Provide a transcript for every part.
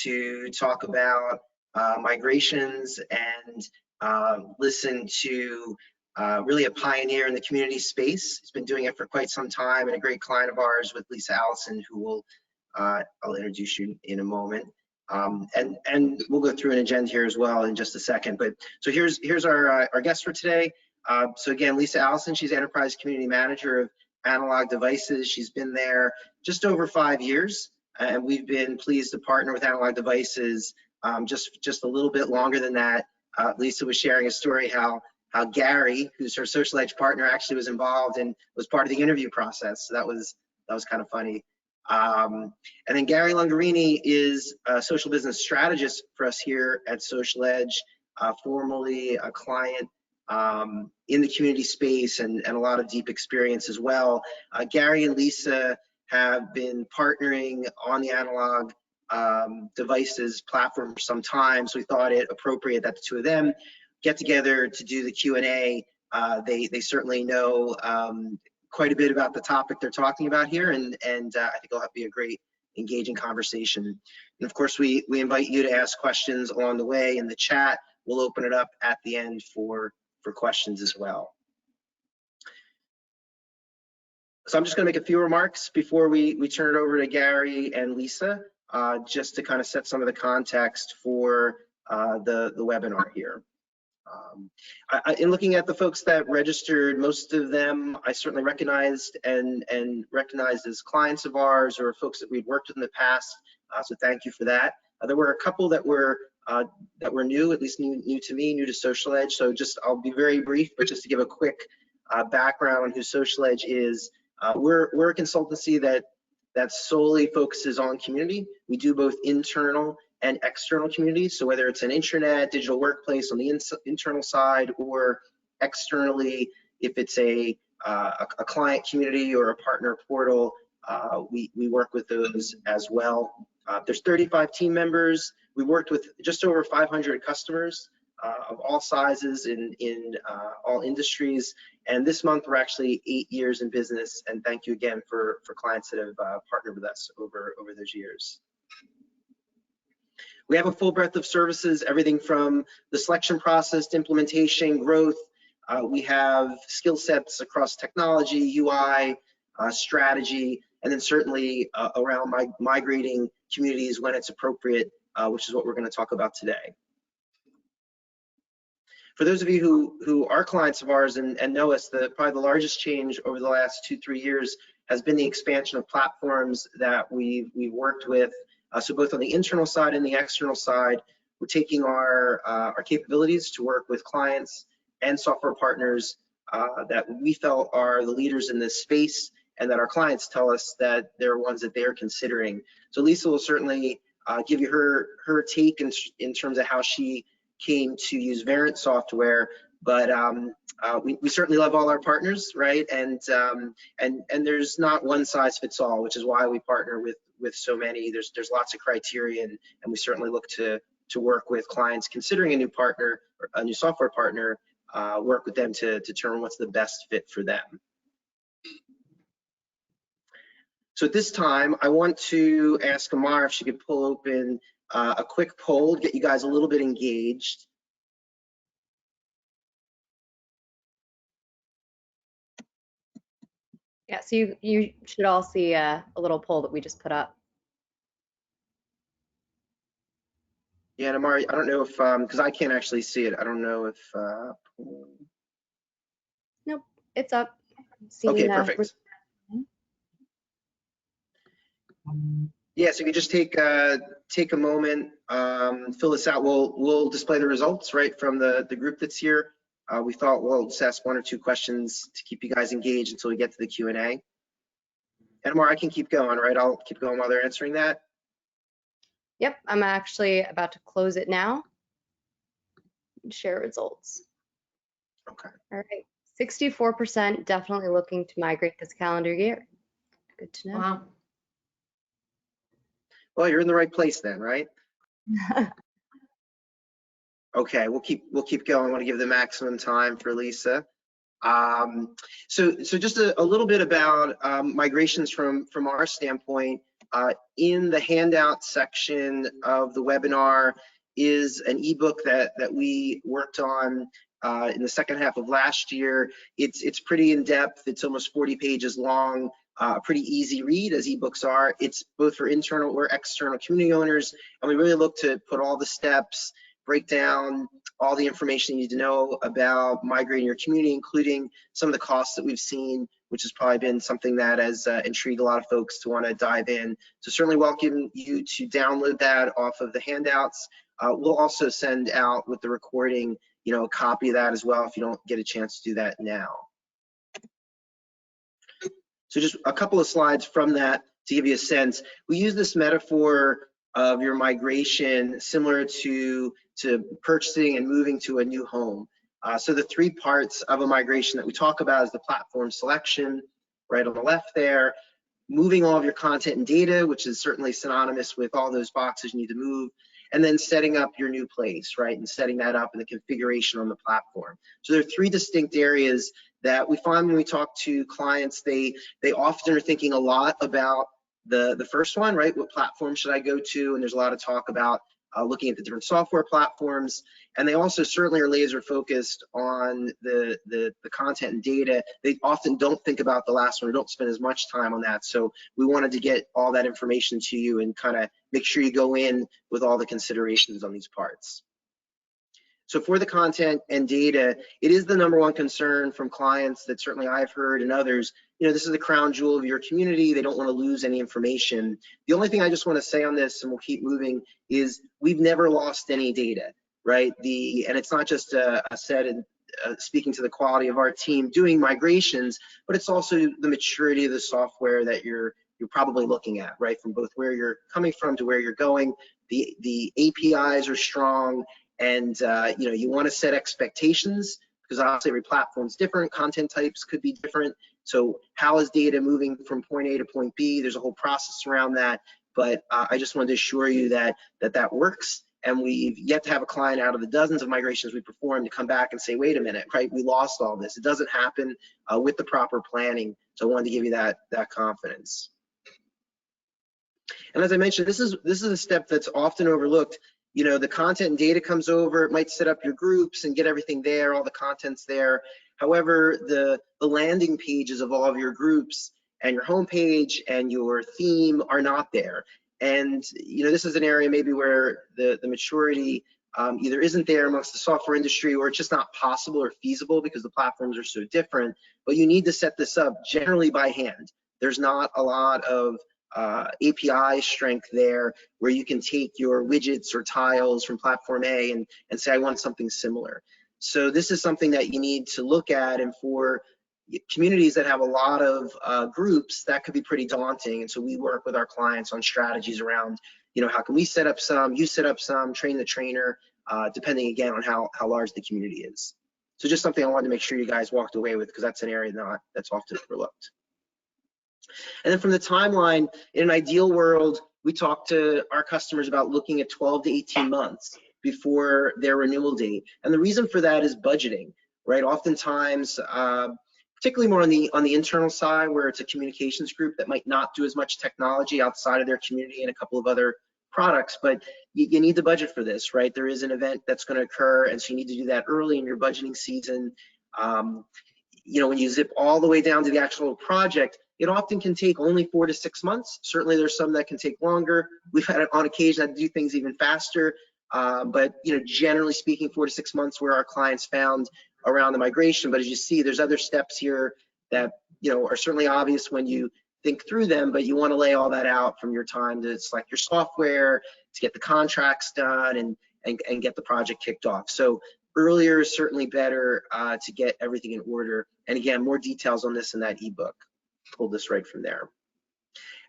to talk about migrations and listen to really a pioneer in the community space. He's been doing it for quite some time, and a great client of ours with Allison, who will I'll introduce you in a moment. And we'll go through an agenda here as well in just a second. But so here's our guest for today. So again, Allison, she's Enterprise Community Manager of Analog Devices. She's been there just over 5 years, and we've been pleased to partner with Analog Devices just a little bit longer than that. Lisa was sharing a story how Gary, who's her Social Edge partner, actually was involved and was part of the interview process. So that was kind of funny. And then Gary Lungarini is a social business strategist for us here at Social Edge, formerly a client in the community space and a lot of deep experience as well. Gary and Lisa have been partnering on the Analog Devices platform for some time, so we thought it appropriate that the two of them get together to do the Q&A. They certainly know quite a bit about the topic they're talking about here, and I think it'll be a great, engaging conversation. And of course, we invite you to ask questions along the way in the chat. We'll open it up at the end for questions as well. So I'm just going to make a few remarks before we turn it over to Gary and Lisa, just to kind of set some of the context for the webinar here. In looking at the folks that registered, most of them I certainly recognized and recognized as clients of ours or folks that we'd worked with in the past. So thank you for that. There were a couple that were new, at least new to me, new to Social Edge. So I'll be very brief, but just to give a quick background on who Social Edge is. We're a consultancy that solely focuses on community. We do both internal and external communities. So whether it's an intranet, digital workplace on the internal side, or externally, if it's a client community or a partner portal, we work with those as well. There's 35 team members. We worked with just over 500 customers of all sizes in all industries. And this month we're actually 8 years in business. And thank you again for clients that have partnered with us over those years. We have a full breadth of services, everything from the selection process to implementation, growth. We have skill sets across technology, UI, strategy, and then certainly around migrating communities when it's appropriate, which is what we're going to talk about today. For those of you who are clients of ours and know us, probably the largest change over the last 2-3 years has been the expansion of platforms that we've worked with. So both on the internal side and the external side, we're taking our capabilities to work with clients and software partners that we felt are the leaders in this space, and that our clients tell us that they're ones that they're considering. So Lisa will certainly give you her take in terms of how she came to use Verint software, but we certainly love all our partners, right? And there's not one size fits all, which is why we partner with so many. There's lots of criteria, and we certainly look to work with clients considering a new partner, or a new software partner, work with them to determine what's the best fit for them. So at this time, I want to ask Amara if she could pull open a quick poll, get you guys a little bit engaged. Yeah, so you should all see a little poll that we just put up. Yeah, and Amara, I don't know if, because I can't actually see it, I don't know if... Nope, it's up. Okay, perfect. Yeah, so you can just take a moment, fill this out. We'll display the results right from the group that's here. We thought we'll just ask 1 or 2 questions to keep you guys engaged until we get to the Q&A. And Amara, I can keep going, right? I'll keep going while they're answering that. Yep, I'm actually about to close it now. Share results. Okay. All right, 64% definitely looking to migrate this calendar year. Good to know. Wow. Well, you're in the right place then, right? Okay, we'll keep going. I want to give the maximum time for Lisa. So just a little bit about migrations from our standpoint. In the handout section of the webinar is an ebook that we worked on in the second half of last year. It's pretty in-depth. It's almost 40 pages long. Pretty easy read, as ebooks are. It's both for internal or external community owners, and we really look to put all the steps, break down all the information you need to know about migrating your community, including some of the costs that we've seen, which has probably been something that has intrigued a lot of folks to want to dive in. So certainly welcome you to download that off of the handouts. We'll also send out with the recording, a copy of that as well if you don't get a chance to do that now. So just a couple of slides from that to give you a sense. We use this metaphor of your migration similar to purchasing and moving to a new home. So the three parts of a migration that we talk about is the platform selection, right on the left there, moving all of your content and data, which is certainly synonymous with all those boxes you need to move, and then setting up your new place, right, and setting that up in the configuration on the platform. So there are three distinct areas that we find when we talk to clients. They often are thinking a lot about the first one, right? What platform should I go to? And there's a lot of talk about looking at the different software platforms, and they also certainly are laser focused on the content and data. They often don't think about the last one or don't spend as much time on that. So we wanted to get all that information to you and kind of make sure you go in with all the considerations on these parts. So for the content and data, it is the #1 concern from clients that certainly I've heard and others. This is the crown jewel of your community. They don't want to lose any information. The only thing I just want to say on this, and we'll keep moving, is we've never lost any data, right? And it's not just a set and speaking to the quality of our team doing migrations, but it's also the maturity of the software that you're probably looking at, right? From both where you're coming from to where you're going. The APIs are strong. And you want to set expectations, because obviously every platform is different, content types could be different. So how is data moving from point A to point B? There's a whole process around that, but I just wanted to assure you that works. And we've yet to have a client out of the dozens of migrations we performed to come back and say, wait a minute, right, we lost all this. It doesn't happen with the proper planning. So I wanted to give you that confidence. And as I mentioned, this is a step that's often overlooked. The content and data comes over, it might set up your groups and get everything there, all the content's there. However, the landing pages of all of your groups and your homepage and your theme are not there. And this is an area maybe where the maturity either isn't there amongst the software industry, or it's just not possible or feasible because the platforms are so different. But you need to set this up generally by hand. There's not a lot of API strength there where you can take your widgets or tiles from platform A and say, I want something similar. So this is something that you need to look at, and for communities that have a lot of groups, that could be pretty daunting. And so we work with our clients on strategies around, how can we set up some, you set up some, train the trainer, depending again on how large the community is. So just something I wanted to make sure you guys walked away with, because that's an area that's often overlooked. And then from the timeline, in an ideal world, we talk to our customers about looking at 12 to 18 months before their renewal date. And the reason for that is budgeting, right? Oftentimes, particularly more on the internal side, where it's a communications group that might not do as much technology outside of their community and a couple of other products, but you need to budget for this, right? There is an event that's going to occur, and so you need to do that early in your budgeting season. When you zip all the way down to the actual project, it often can take only 4 to 6 months. Certainly there's some that can take longer. We've had on occasion had to do things even faster, but generally speaking, 4 to 6 months where our clients found around the migration. But as you see, there's other steps here that are certainly obvious when you think through them, but you want to lay all that out from your time to select your software, to get the contracts done, and get the project kicked off. So earlier is certainly better to get everything in order. And again, more details on this in that ebook. Pulled this right from there.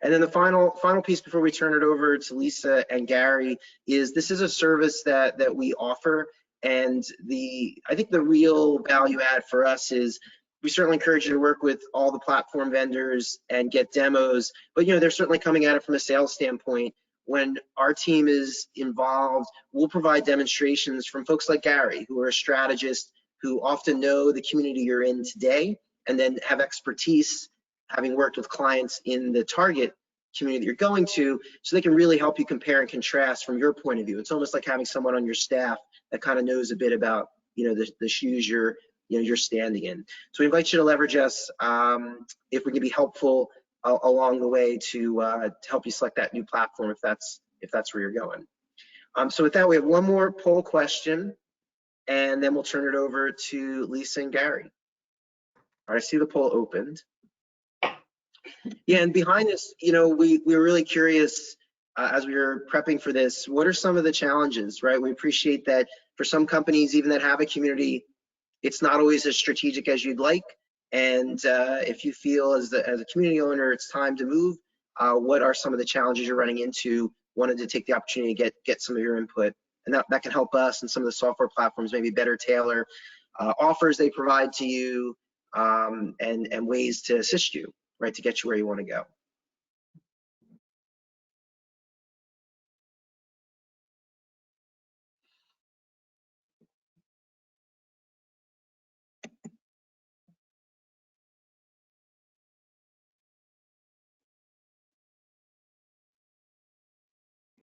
And then the final piece before we turn it over to Lisa and Gary is this is a service that we offer, and I think the real value add for us is we certainly encourage you to work with all the platform vendors and get demos, but they're certainly coming at it from a sales standpoint. When our team is involved, we'll provide demonstrations from folks like Gary, who are a strategist, who often know the community you're in today, and then have expertise having worked with clients in the target community that you're going to, so they can really help you compare and contrast from your point of view. It's almost like having someone on your staff that kind of knows a bit about, the shoes you're standing in. So we invite you to leverage us if we can be helpful along the way to help you select that new platform if that's where you're going. So with that, we have one more poll question, and then we'll turn it over to Lisa and Gary. All right, I see the poll opened. Yeah, and behind this, we were really curious as we were prepping for this, what are some of the challenges, right? We appreciate that for some companies, even that have a community, it's not always as strategic as you'd like. And if you feel as a community owner, it's time to move, what are some of the challenges you're running into? Wanted to take the opportunity to get some of your input. And that can help us and some of the software platforms maybe better tailor offers they provide to you and ways to assist you, right, to get you where you want to go.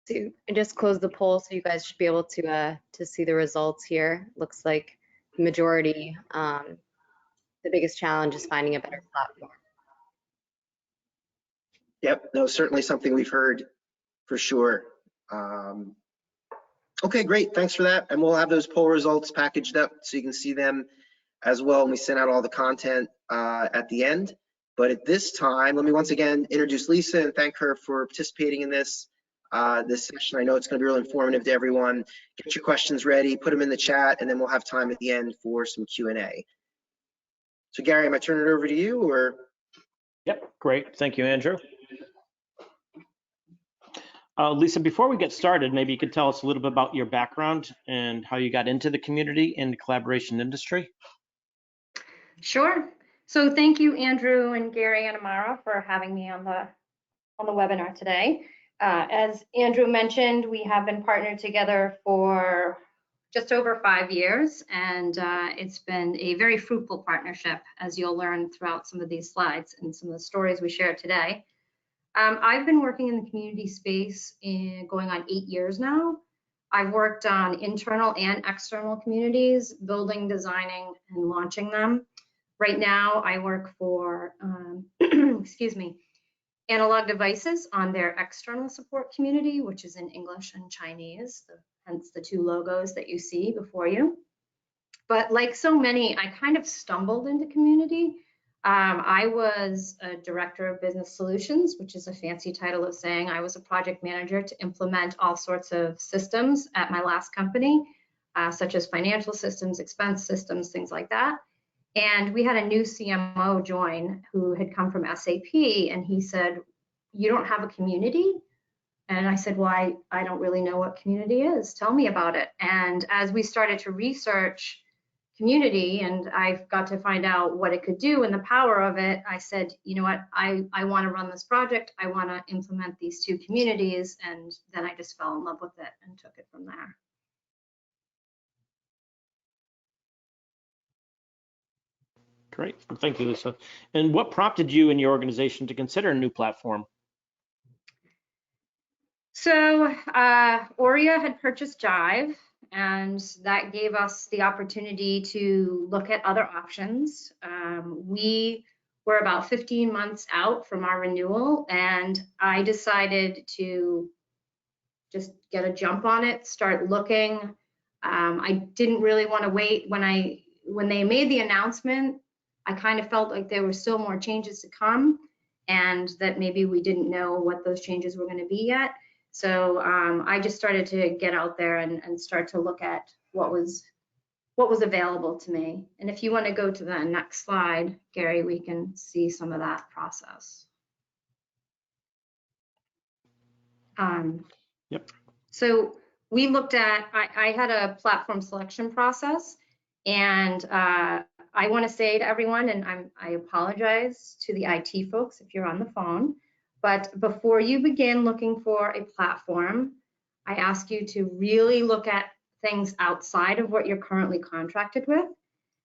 So I just closed the poll, so you guys should be able to see the results here. Looks like the majority, the biggest challenge is finding a better platform. Yep, no, certainly something we've heard for sure. Okay, great, thanks for that. And we'll have those poll results packaged up so you can see them as well when we send out all the content at the end. But at this time, let me once again introduce Lisa and thank her for participating in this session. I know it's going to be really informative to everyone. Get your questions ready, put them in the chat, and then we'll have time at the end for some Q&A. So Gary, am I turning it over to you or? Yep, great. Thank you, Andrew. Lisa, before we get started, maybe you could tell us a little bit about your background and how you got into the community and collaboration industry. Sure. So thank you, Andrew and Gary and Amara, for having me on the webinar today. As Andrew mentioned, we have been partnered together for just over 5 years, and it's been a very fruitful partnership, as you'll learn throughout some of these slides and some of the stories we share today. I've been working in the community space going on 8 years now. I've worked on internal and external communities, building, designing, and launching them. Right now, I work for, excuse me, Analog Devices on their external support community, which is in English and Chinese, hence the 2 logos that you see before you. But like so many, I kind of stumbled into community. I was a director of business solutions, which is a fancy title of saying I was a project manager to implement all sorts of systems at my last company, such as financial systems, expense systems, things like that. And we had a new CMO join who had come from SAP, and he said, "You don't have a community?" And I said, "Well, I don't really know what community is. Tell me about it." And as we started to research community and I got to find out what it could do and the power of it, I said, you know what, I want to run this project. I want to implement these 2 communities. And then I just fell in love with it and took it from there. Great, thank you, Lisa. And what prompted you and your organization to consider a new platform? So Aurea had purchased Jive, and that gave us the opportunity to look at other options. We were about 15 months out from our renewal, and I decided to just get a jump on it, start looking. I didn't really want to wait. When they made the announcement, I kind of felt like there were still more changes to come, and that maybe we didn't know what those changes were going to be yet. So I just started to get out there and start to look at what was available to me. And if you want to go to the next slide, Gary, we can see some of that process. Yep. So we looked at, I had a platform selection process, and I want to say to everyone, and I apologize to the IT folks if you're on the phone, but before you begin looking for a platform, I ask you to really look at things outside of what you're currently contracted with,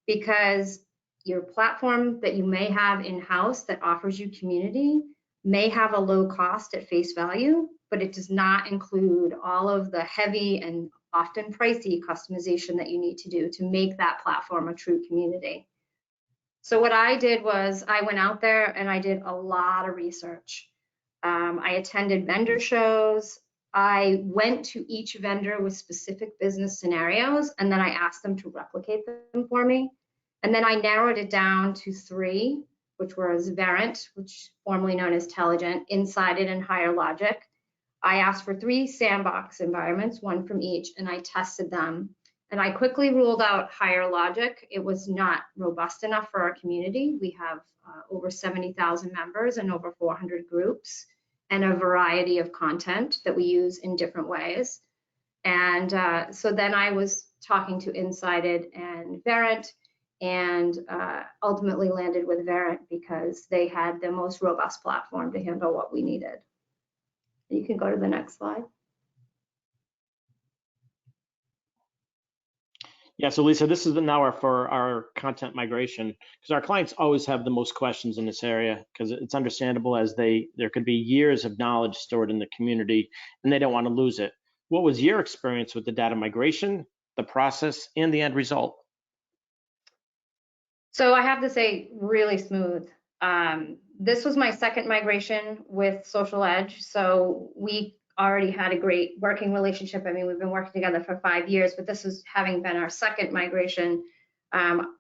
because your platform that you may have in-house that offers you community may have a low cost at face value, but it does not include all of the heavy and often pricey customization that you need to do to make that platform a true community. So what I did was I went out there and I did a lot of research. I attended vendor shows. I went to each vendor with specific business scenarios, and then I asked them to replicate them for me. And then I narrowed it down to 3, which was Verint, which formerly known as Telligent, Insided, and Higher Logic. I asked for 3 sandbox environments, 1 from each, and I tested them. And I quickly ruled out Higher Logic. It was not robust enough for our community. We have over 70,000 members and over 400 groups and a variety of content that we use in different ways. And so then I was talking to Insided and Verint, and ultimately landed with Verint because they had the most robust platform to handle what we needed. You can go to the next slide. Yeah, so Lisa, this is now for our content migration, because our clients always have the most questions in this area, because it's understandable as there could be years of knowledge stored in the community and they don't want to lose it. What was your experience with the data migration, the process, and the end result? So I have to say, really smooth. This was my second migration with Social Edge, so we already had a great working relationship. I mean, we've been working together for 5 years, but this was having been our second migration.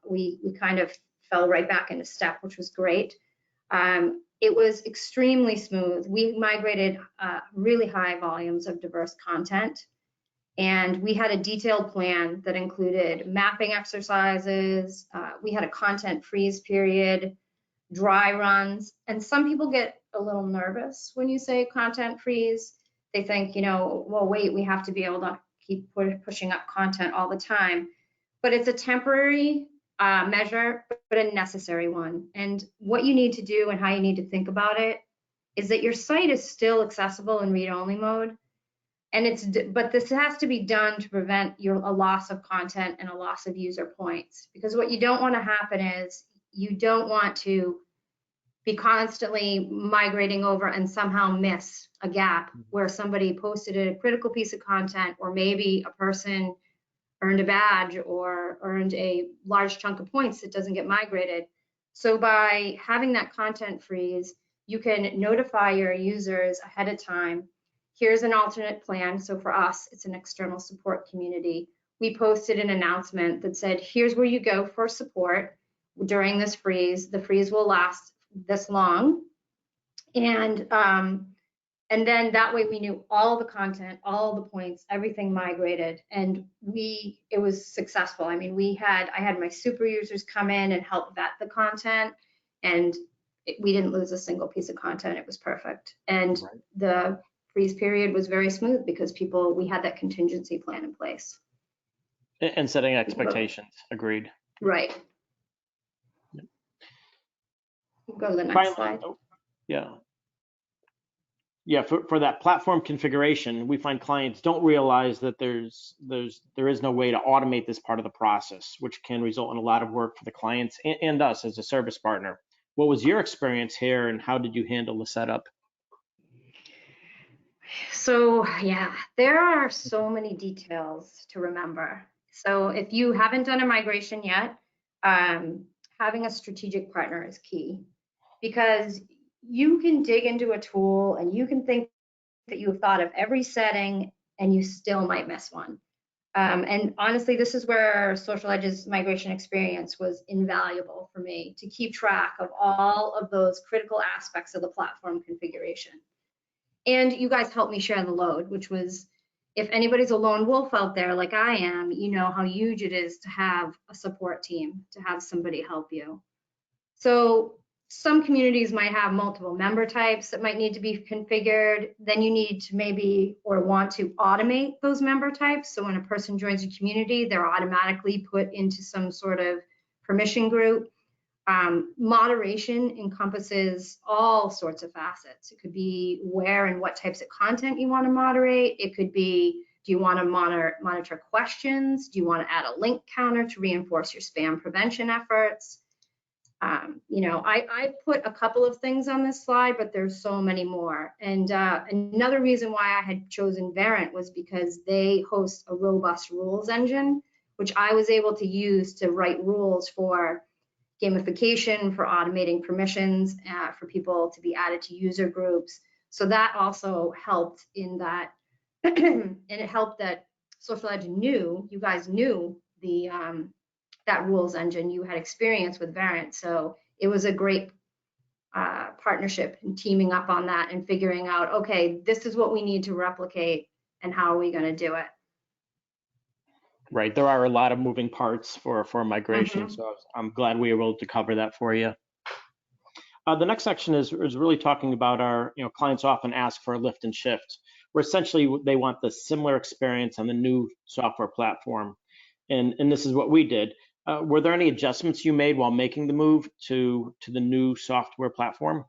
We kind of fell right back into step, which was great. It was extremely smooth. We migrated really high volumes of diverse content, and we had a detailed plan that included mapping exercises. We had a content freeze period, dry runs, and some people get a little nervous when you say content freeze. They think, well, wait, we have to be able to keep pushing up content all the time. But it's a temporary measure, but a necessary one. And what you need to do and how you need to think about it is that your site is still accessible in read-only mode. But this has to be done to prevent a loss of content and a loss of user points. Because what you don't want to happen is you don't want to be constantly migrating over and somehow miss a gap where somebody posted a critical piece of content, or maybe a person earned a badge or earned a large chunk of points that doesn't get migrated. So by having that content freeze, you can notify your users ahead of time. Here's an alternate plan. So for us, it's an external support community. We posted an announcement that said, here's where you go for support during this freeze. The freeze will last this long. And then that way we knew all the content, all the points, everything migrated, and it was successful. I mean, I had my super users come in and help vet the content, and we didn't lose a single piece of content. It was perfect. And Right. The freeze period was very smooth because we had that contingency plan in place. And setting expectations, agreed. Right. Go to the next slide. Yeah, for that platform configuration, we find clients don't realize that there is no way to automate this part of the process, which can result in a lot of work for the clients and us as a service partner. What was your experience here, and how did you handle the setup? So yeah, there are so many details to remember. So if you haven't done a migration yet, having a strategic partner is key, because you can dig into a tool and you can think that you've thought of every setting and you still might miss one. And honestly, this is where Social Edge's migration experience was invaluable for me, to keep track of all of those critical aspects of the platform configuration. And you guys helped me share the load, which was, if anybody's a lone wolf out there like I am, you know how huge it is to have a support team, to have somebody help you. So some communities might have multiple member types that might need to be configured. Then you need to maybe or want to automate those member types. So when a person joins a community, they're automatically put into some sort of permission group. Moderation encompasses all sorts of facets. It could be where and what types of content you want to moderate. It could be, do you want to monitor questions? Do you want to add a link counter to reinforce your spam prevention efforts? You know, I put a couple of things on this slide, but there's so many more. And another reason why I had chosen Verint was because they host a robust rules engine, which I was able to use to write rules for gamification, for automating permissions, for people to be added to user groups. So that also helped in that, and it helped that Social Edge knew, you guys knew the that rules engine, you had experience with Verint. So it was a great partnership and teaming up on that and figuring out, okay, this is what we need to replicate and how are we going to do it? Right, there are a lot of moving parts for migration, so I'm glad we were able to cover that for you. The next section is really talking about our, clients often ask for a lift and shift, where essentially they want the similar experience on the new software platform. And this is what we did. Were there any adjustments you made while making the move to the new software platform?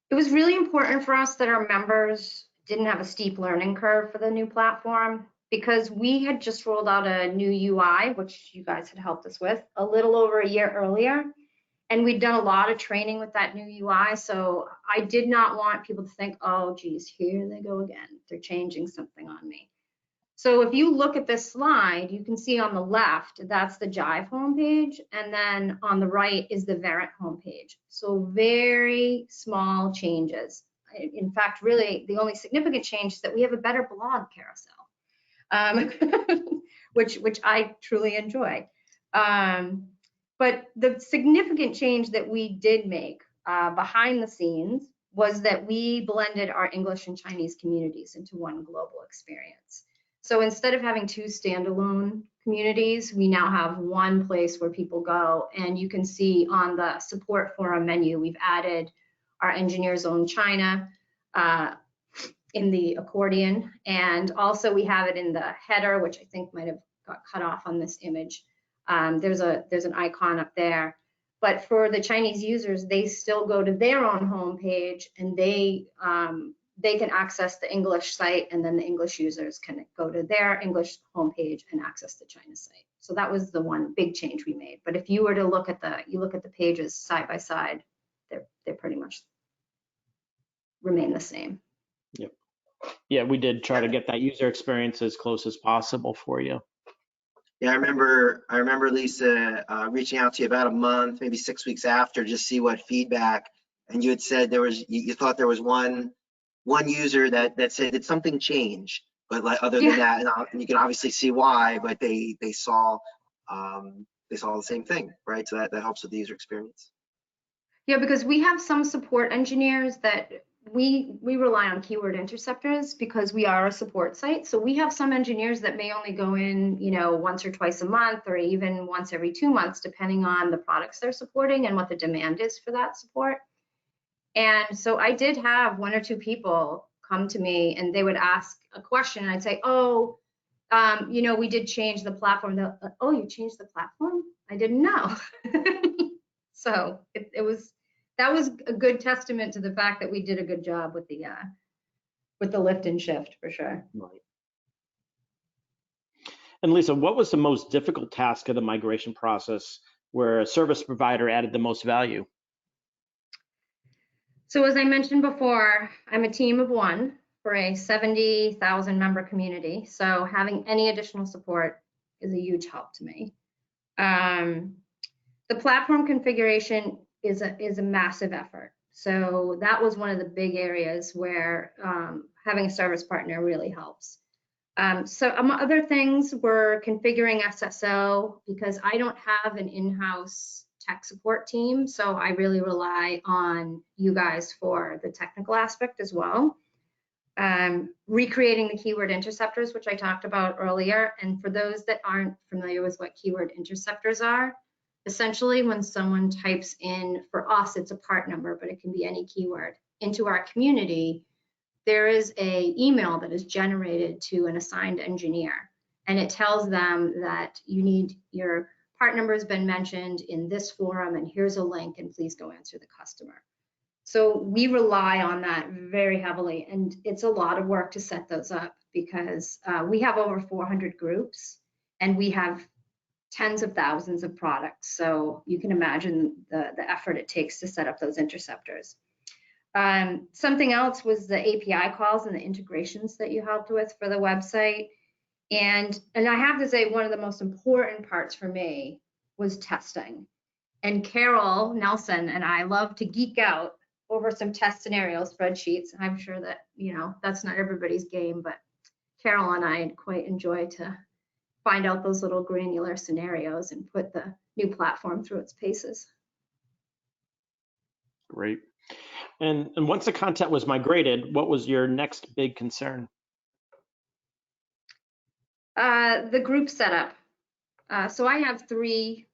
It was really important for us that our members didn't have a steep learning curve for the new platform, because we had just rolled out a new UI, which you guys had helped us with, a little over a year earlier. And we'd done a lot of training with that new UI. So I did not want people to think, oh, geez, here they go again. They're changing something on me. So if you look at this slide, you can see on the left, that's the Jive homepage. And then on the right is the Verint homepage. So very small changes. In fact, really, the only significant change is that we have a better blog carousel, which I truly enjoy. But the significant change that we did make behind the scenes was that we blended our English and Chinese communities into one global experience. So instead of having two standalone communities, we now have one place where people go, and you can see on the support forum menu, we've added our EngineerZone China in the accordion, and also we have it in the header, which I think might have got cut off on this image. There's an icon up there, but for the Chinese users, they still go to their own homepage, and they can access the English site, and then the English users can go to their English homepage and access the China site. So that was the one big change we made. But if you were to look at the pages side by side, they pretty much remain the same. Yep. Yeah, we did try to get that user experience as close as possible for you. Yeah, I remember Lisa reaching out to you about a month, maybe 6 weeks after, just see what feedback. And you had said you thought there was one user that said, did something change? But like other than that, and you can obviously see why, but they saw the same thing, right? So that helps with the user experience. Yeah, because we have some support engineers that we rely on keyword interceptors because we are a support site. So we have some engineers that may only go in, once or twice a month, or even once every 2 months, depending on the products they're supporting and what the demand is for that support. And so I did have 1 or 2 people come to me, and they would ask a question, and I'd say, we did change the platform. Oh, you changed the platform? I didn't know. So that was a good testament to the fact that we did a good job with the lift and shift, for sure. Right. And Lisa, what was the most difficult task of the migration process where a service provider added the most value? So as I mentioned before, I'm a team of 1 for a 70,000 member community. So having any additional support is a huge help to me. The platform configuration is a massive effort. So that was one of the big areas where having a service partner really helps. So other things were configuring SSO, because I don't have an in-house tech support team. So I really rely on you guys for the technical aspect as well. Recreating the keyword interceptors, which I talked about earlier. And for those that aren't familiar with what keyword interceptors are, essentially when someone types in, for us, it's a part number, but it can be any keyword, into our community, there is an email that is generated to an assigned engineer. And it tells them that your part number has been mentioned in this forum, and here's a link, and please go answer the customer. So we rely on that very heavily, and it's a lot of work to set those up, because we have over 400 groups, and we have tens of thousands of products. So you can imagine the effort it takes to set up those interceptors. Something else was the API calls and the integrations that you helped with for the website. And I have to say, one of the most important parts for me was testing. And Carol Nelson and I love to geek out over some test scenario spreadsheets. I'm sure that, you know, that's not everybody's game, but Carol and I quite enjoy to find out those little granular scenarios and put the new platform through its paces. Great. And once the content was migrated, what was your next big concern? The group setup. So I have 3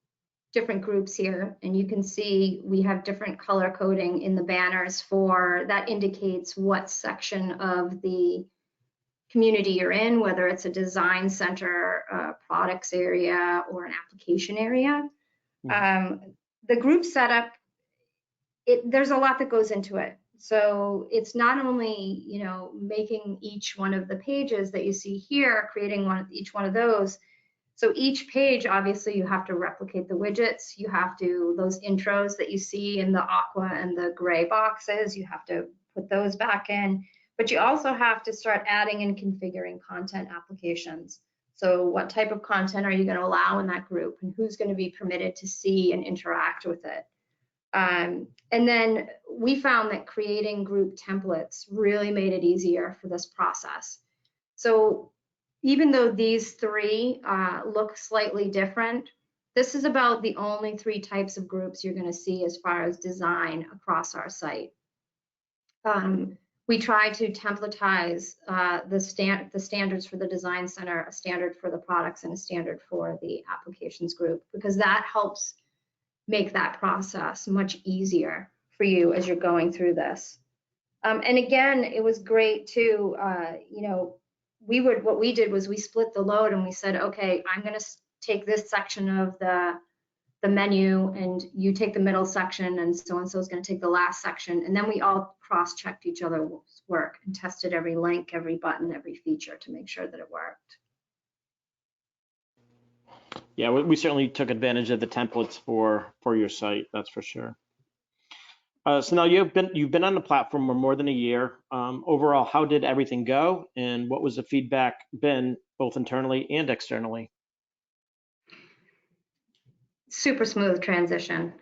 different groups here, and you can see we have different color coding in the banners for that indicates what section of the community you're in, whether it's a design center, products area, or an application area. The group setup, there's a lot that goes into it. So it's not only, you know, making each one of the pages that you see here, creating each one of those. So each page, obviously, you have to replicate the widgets. You have to, those intros that you see in the aqua and the gray boxes, you have to put those back in. But you also have to start adding and configuring content applications. So what type of content are you going to allow in that group, and who's going to be permitted to see and interact with it? And then we found that creating group templates really made it easier for this process. So even though these 3 look slightly different, this is about the only 3 types of groups you're going to see as far as design across our site. We try to templatize the standards for the design center, a standard for the products, and a standard for the applications group, because that helps make that process much easier for you as you're going through this. And again, it was great too, you know, what we did was we split the load and we said, okay, I'm going to take this section of the menu, and you take the middle section, and so is going to take the last section. And then we all cross-checked each other's work and tested every link, every button, every feature to make sure that it worked. Yeah, we certainly took advantage of the templates for your site, that's for sure. So now you've been on the platform for more than a year. Overall, how did everything go, and what was the feedback been both internally and externally? Super smooth transition.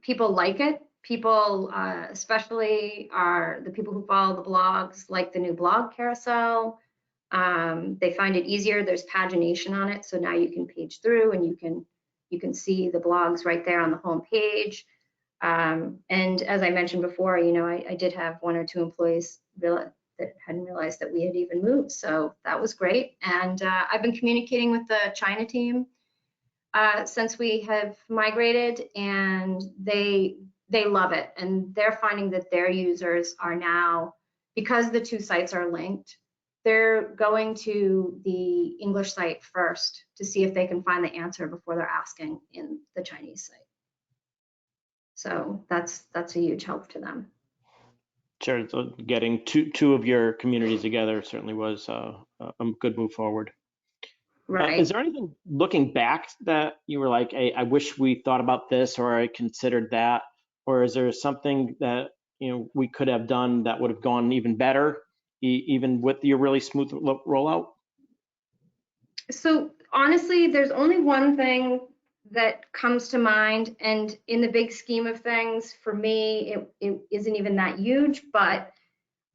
People like it. People, especially the people who follow the blogs, like the new blog carousel. They find it easier. There's pagination on it, so now you can page through and you can see the blogs right there on the home page. And as I mentioned before, you know, I did have 1 or 2 employees that hadn't realized that we had even moved, so that was great. And I've been communicating with the China team since we have migrated, and they love it, and they're finding that their users are now, because the 2 sites are linked, they're going to the English site first to see if they can find the answer before they're asking in the Chinese site. So that's a huge help to them. Sure, so getting two of your communities together certainly was a good move forward. Right. Is there anything looking back that you were like, hey, I wish we thought about this, or I considered that, or is there something that, you know, we could have done that would have gone even better, even with your really smooth rollout? So honestly, there's only one thing that comes to mind, and in the big scheme of things, for me, it isn't even that huge, but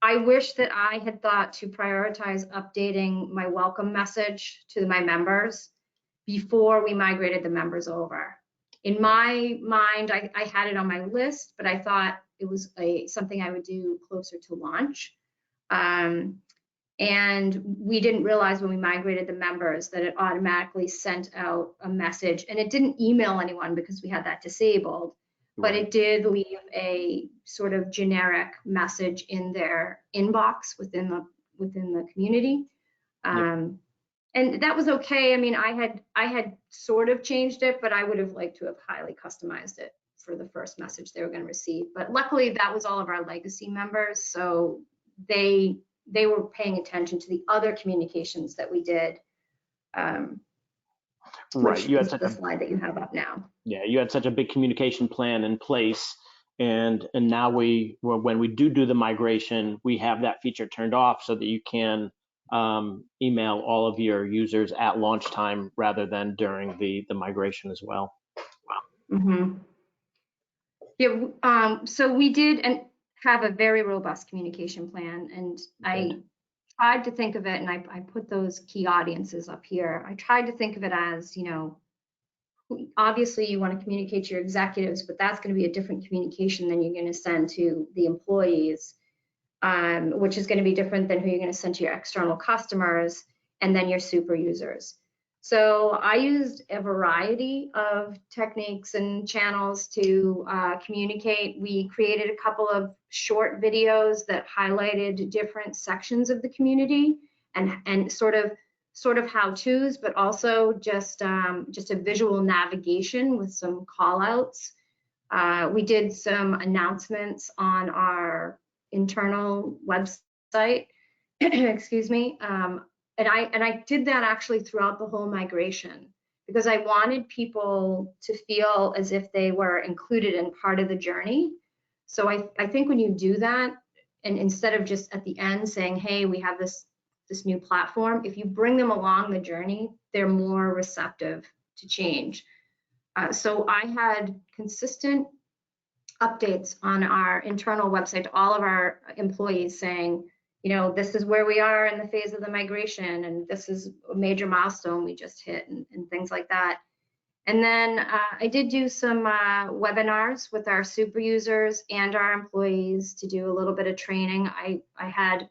I wish that I had thought to prioritize updating my welcome message to my members before we migrated the members over. In my mind, I had it on my list, but I thought it was something I would do closer to launch. And we didn't realize when we migrated the members that it automatically sent out a message, and it didn't email anyone because we had that disabled, but it did leave a sort of generic message in their inbox within the community. And that was okay. I mean, I had sort of changed it, but I would have liked to have highly customized it for the first message they were going to receive. But luckily, that was all of our legacy members, so they were paying attention to the other communications that we did. Right. which You had is such the a, slide that you have up now. yeah, you had such a big communication plan in place. And now when we do the migration, we have that feature turned off so that you can email all of your users at launch time rather than during the migration as well. Mm-hmm. Yeah, so we did have a very robust communication plan, and I tried to think of it, and I put those key audiences up here. I tried to think of it as, you know, obviously you want to communicate to your executives, but that's going to be a different communication than you're going to send to the employees, which is going to be different than who you're going to send to your external customers and then your super users. So I used a variety of techniques and channels to communicate. We created a couple of short videos that highlighted different sections of the community and sort of how-tos, but also just a visual navigation with some call-outs. We did some announcements on our internal website, excuse me, and I did that actually throughout the whole migration because I wanted people to feel as if they were included in part of the journey. So I think when you do that, and instead of just at the end saying, hey, we have this new platform, if you bring them along the journey, they're more receptive to change. So I had consistent updates on our internal website to all of our employees saying, you know, this is where we are in the phase of the migration, and this is a major milestone we just hit, and things like that. And then I did do some webinars with our super users and our employees to do a little bit of training. I had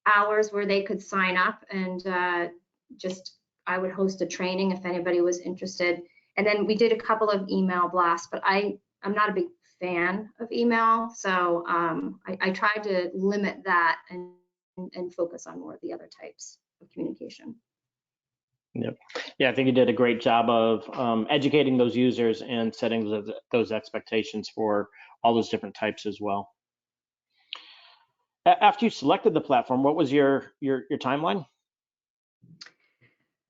hours where they could sign up, and I would host a training if anybody was interested. And then we did a couple of email blasts, but I'm not a big fan of email, so I tried to limit that and focus on more of the other types of communication. Yep. Yeah, I think you did a great job of educating those users and setting those expectations for all those different types as well. After you selected the platform, what was your timeline?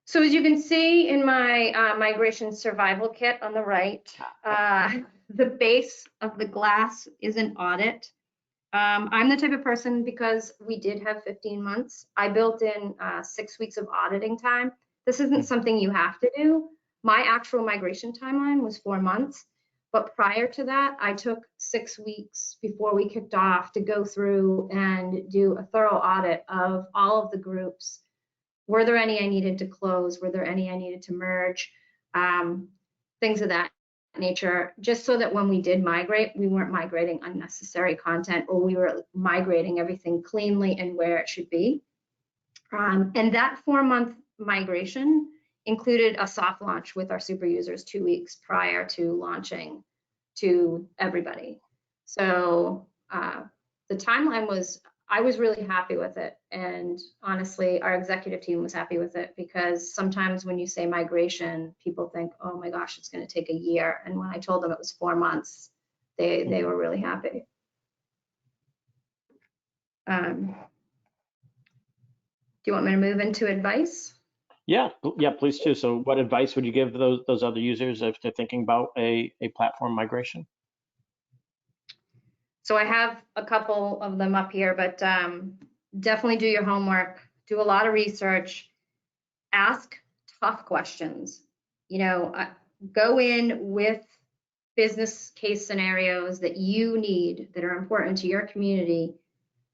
So as you can see in my migration survival kit on the right, the base of the glass is an audit. I'm the type of person, because we did have 15 months, I built in 6 weeks of auditing time. This isn't something you have to do. My actual migration timeline was 4 months, but prior to that, I took 6 weeks before we kicked off to go through and do a thorough audit of all of the groups. Were there any I needed to close? Were there any I needed to merge? Things of that nature, just so that when we did migrate, we weren't migrating unnecessary content, or we were migrating everything cleanly and where it should be. And that 4-month migration included a soft launch with our super users 2 weeks prior to launching to everybody. So the timeline was, I was really happy with it. And honestly, our executive team was happy with it, because sometimes when you say migration, people think, oh my gosh, it's going to take a year. And when I told them it was 4 months, they were really happy. Do you want me to move into advice? Yeah, please do. So what advice would you give those other users if they're thinking about a platform migration? So I have a couple of them up here, but definitely do your homework, do a lot of research, ask tough questions. You know, go in with business case scenarios that you need, that are important to your community.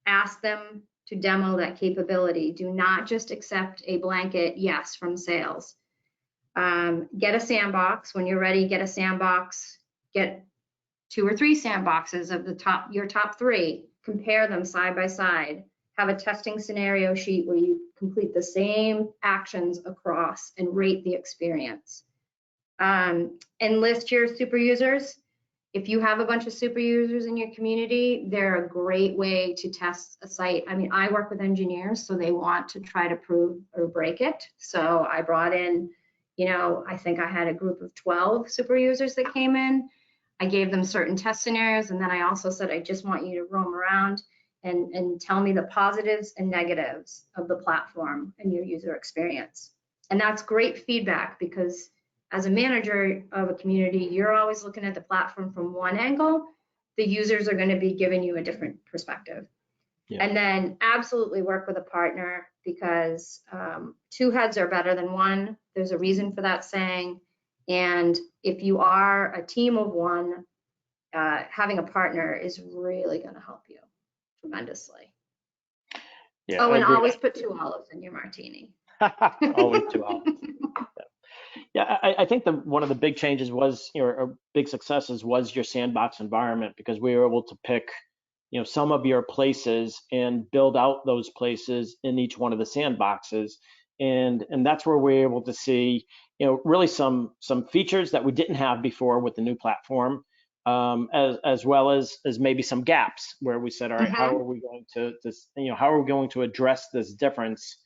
Ask them to demo that capability. Do not just accept a blanket yes from sales. Get a sandbox. When you're ready, get a sandbox. Get 2 or 3 sandboxes of your top 3. Compare them side by side. Have a testing scenario sheet where you complete the same actions across and rate the experience. Enlist your super users. If you have a bunch of super users in your community, they're a great way to test a site. I mean, I work with engineers, so they want to try to prove or break it. So I brought in, you know, I think I had a group of 12 super users that came in. I gave them certain test scenarios, and then I also said, I just want you to roam around and tell me the positives and negatives of the platform and your user experience. And that's great feedback, because as a manager of a community, you're always looking at the platform from one angle. The users are going to be giving you a different perspective. Yeah. And then absolutely work with a partner, because 2 heads are better than 1. There's a reason for that saying. And if you are a team of 1, having a partner is really going to help you tremendously. Yeah, Oh, and agreed. always put 2 olives in your martini. Always 2 olives. Yeah, I think one of the big changes was, or big successes was your sandbox environment, because we were able to pick, some of your places and build out those places in each one of the sandboxes. And that's where we're able to see, really some features that we didn't have before with the new platform, as well as maybe some gaps where we said, all right, how are we going to how are we going to address this difference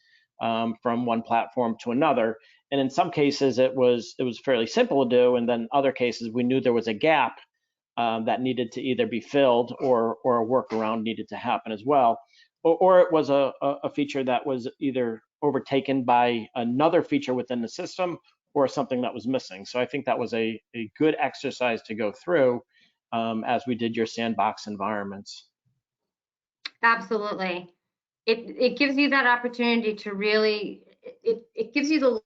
from one platform to another? And in some cases, it was fairly simple to do, and then other cases we knew there was a gap that needed to either be filled, or a workaround needed to happen as well, or it was a feature that was either overtaken by another feature within the system, or something that was missing. So I think that was a good exercise to go through as we did your sandbox environments. Absolutely. It gives you that opportunity to really, it gives you the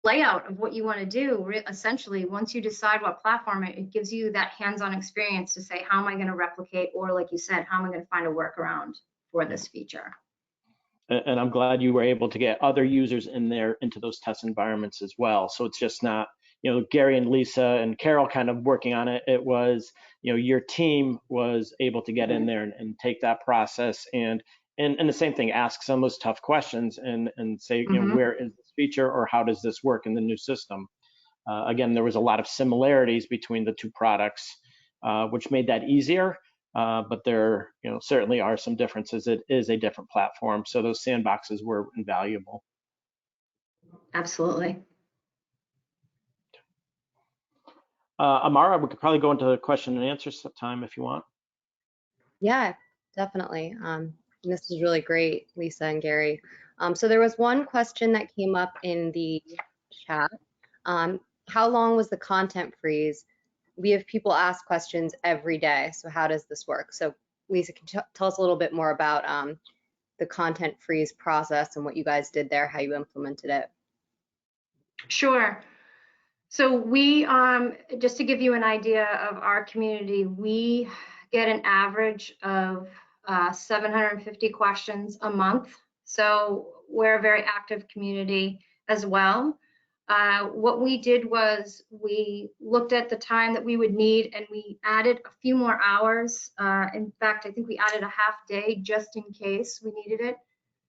layout of what you want to do. Essentially, once you decide what platform, it gives you that hands-on experience to say, how am I going to replicate, or like you said, how am I going to find a workaround for this feature? And I'm glad you were able to get other users in there into those test environments as well. So it's just not, Gary and Lisa and Carol kind of working on it. It was, your team was able to get in there and take that process and the same thing, ask some of those tough questions and say, where is this feature, or how does this work in the new system? Again, there was a lot of similarities between the 2 products, which made that easier. But there, certainly are some differences. It is a different platform, so those sandboxes were invaluable. Absolutely. Amara, we could probably go into the question and answer time if you want. Yeah, definitely. This is really great, Lisa and Gary. So there was one question that came up in the chat. How long was the content freeze? We have people ask questions every day. So how does this work? So Lisa, can you tell us a little bit more about the content freeze process and what you guys did there, how you implemented it? Sure. So we, just to give you an idea of our community, we get an average of 750 questions a month. So we're a very active community as well. What we did was we looked at the time that we would need, and we added a few more hours. In fact, I think we added a half day just in case we needed it.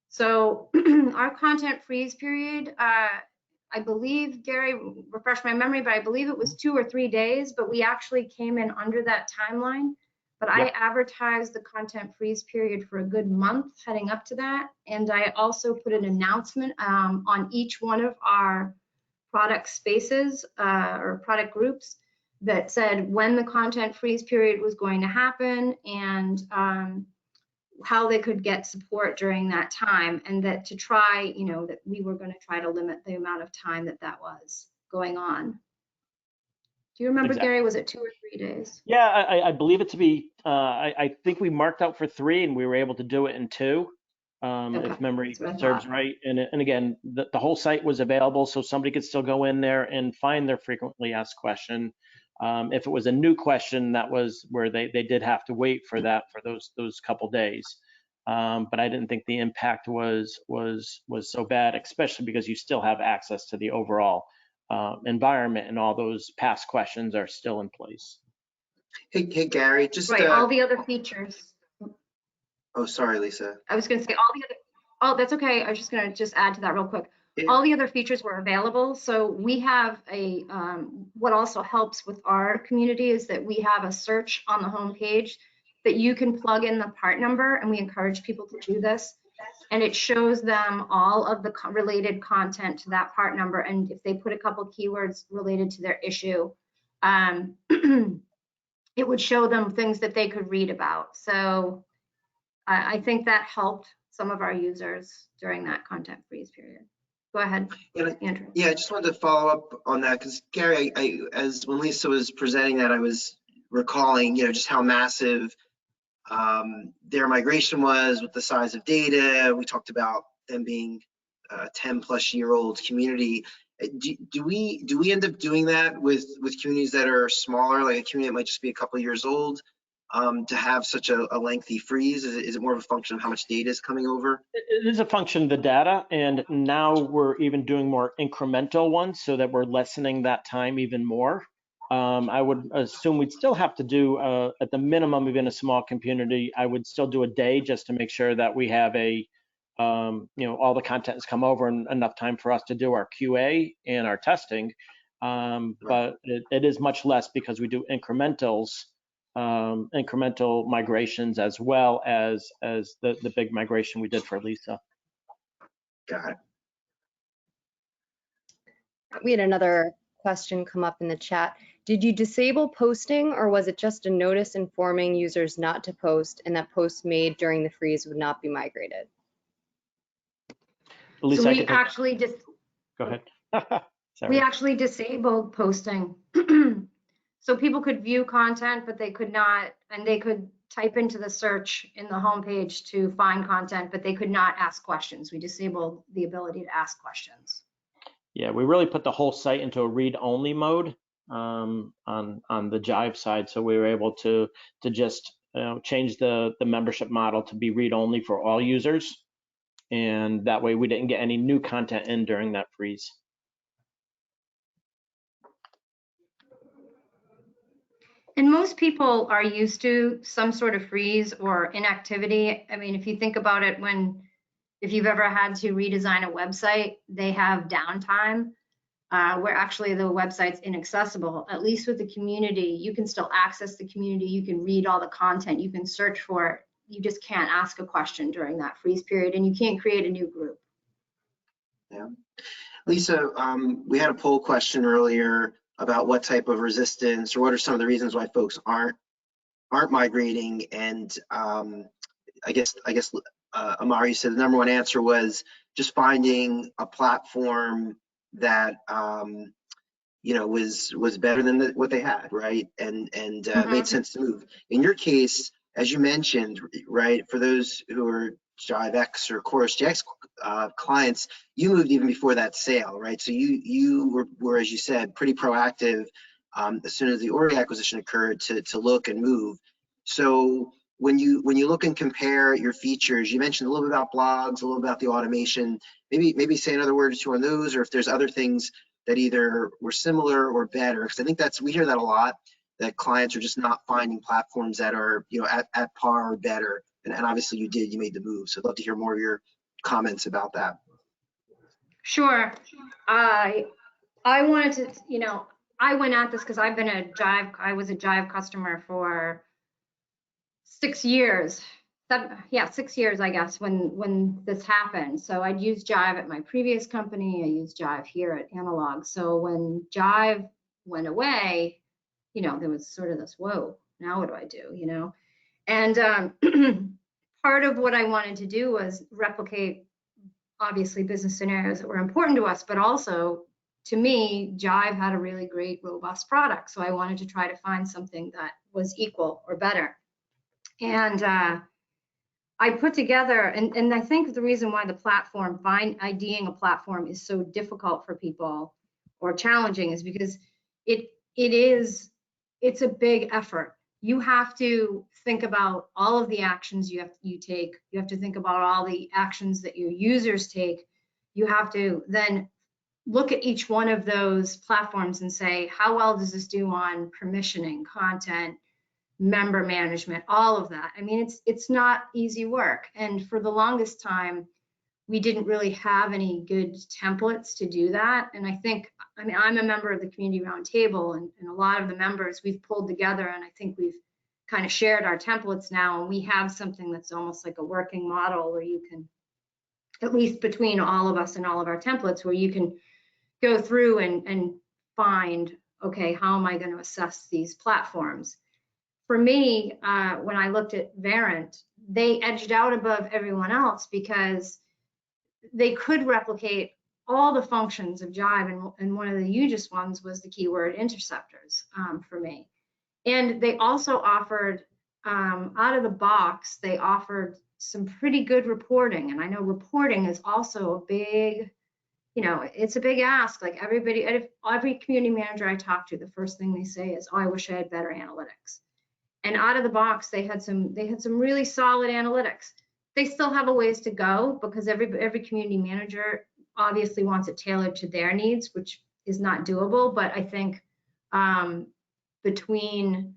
So our content freeze period, I believe, Gary, refresh my memory, but I believe it was 2 or 3 days, but we actually came in under that timeline. But yep. I advertised the content freeze period for a good month heading up to that. And I also put an announcement on each one of our product spaces or product groups that said when the content freeze period was going to happen, and how they could get support during that time, and that to try, that we were going to try to limit the amount of time that was going on. Do you remember, exactly. Gary, was it 2 or 3 days? Yeah, I believe it to be, I think we marked out for 3 and we were able to do it in 2, okay. If memory serves right. And again, the whole site was available, so somebody could still go in there and find their frequently asked question. If it was a new question, that was where they did have to wait for that for those couple days. But I didn't think the impact was so bad, especially because you still have access to the overall environment, and all those past questions are still in place. Hey Gary, just right, all the other features. Oh, sorry, Lisa. I was going to say all the other. Oh, that's okay. I was just going to add to that real quick. Yeah. All the other features were available. So we have a, what also helps with our community is that we have a search on the home page that you can plug in the part number, and we encourage people to do this. And it shows them all of the related content to that part number. And if they put a couple keywords related to their issue, it would show them things that they could read about. So I think that helped some of our users during that content freeze period. Go ahead, Yeah, Andrew. yeah, I just wanted to follow up on that because Gary, as when Lisa was presenting that, I was recalling, just how massive their migration was with the size of data. We talked about them being a 10-plus-year-old community. Do we end up doing that with communities that are smaller, like a community that might just be a couple of years old, to have such a lengthy freeze? Is it more of a function of how much data is coming over? It is a function of the data, and now we're even doing more incremental ones so that we're lessening that time even more. I would assume we'd still have to do, at the minimum, even a small community, I would still do a day just to make sure that we have all the content has come over and enough time for us to do our QA and our testing. But it is much less because we do incremental migrations as well as the big migration we did for Lisa. Got it. We had another question come up in the chat. Did you disable posting, or was it just a notice informing users not to post and that posts made during the freeze would not be migrated? Lisa, So we actually just go ahead. we actually disabled posting. So people could view content, but they could not, and they could type into the search in the homepage to find content, but they could not ask questions. We disabled the ability to ask questions. Yeah, we really put the whole site into a read-only mode on the Jive side, so we were able to just change the membership model to be read-only for all users, and that way we didn't get any new content in during that freeze. And most people are used to some sort of freeze or inactivity. I mean, if you think about it, if you've ever had to redesign a website, they have downtime where actually the website's inaccessible. At least with the community, you can still access the community. You can read all the content. You can search for it. You just can't ask a question during that freeze period, and you can't create a new group. Yeah. Lisa, we had a poll question earlier about what type of resistance or what are some of the reasons why folks aren't migrating, and I guess Amara, you said the number one answer was just finding a platform that was better than what they had, right? And made sense to move. In your case, as you mentioned, right, for those who are JiveX or Chorus JX clients, you moved even before that sale, right? So you were, as you said, pretty proactive as soon as the org acquisition occurred to look and move. So when you look and compare your features, you mentioned a little bit about blogs, a little about the automation. Maybe say another word or two on those, or if there's other things that either were similar or better, because I think we hear that a lot, that clients are just not finding platforms that are at par or better. And obviously you made the move. So I'd love to hear more of your comments about that. Sure. I wanted to, I went at this because I was a Jive customer for 6 years. 6 years, I guess, when this happened. So I'd used Jive at my previous company. I used Jive here at Analog. So when Jive went away, there was sort of this, whoa, now what do I do, And part of what I wanted to do was replicate, obviously, business scenarios that were important to us, but also, to me, Jive had a really great, robust product. So I wanted to try to find something that was equal or better. And I put together, and I think the reason why the platform, IDing a platform is so difficult for people or challenging is because it's a big effort. You have to think about all of the actions you take. You have to think about all the actions that your users take. You have to then look at each one of those platforms and say, how well does this do on permissioning, content, member management, all of that. I mean, it's not easy work. And for the longest time, we didn't really have any good templates to do that. And I'm a member of the Community Roundtable, and a lot of the members we've pulled together, and I think we've kind of shared our templates now, and we have something that's almost like a working model where you can, at least between all of us and all of our templates, where you can go through and find, okay, how am I going to assess these platforms? For me, when I looked at Verint, they edged out above everyone else because they could replicate all the functions of Jive, and one of the hugest ones was the keyword interceptors for me. And they also offered, out of the box, they offered some pretty good reporting. And I know reporting is also a big, it's a big ask. Like every community manager I talk to, the first thing they say is, oh, I wish I had better analytics. And out of the box, they had some really solid analytics. They still have a ways to go because every community manager obviously wants it tailored to their needs, which is not doable. But I think between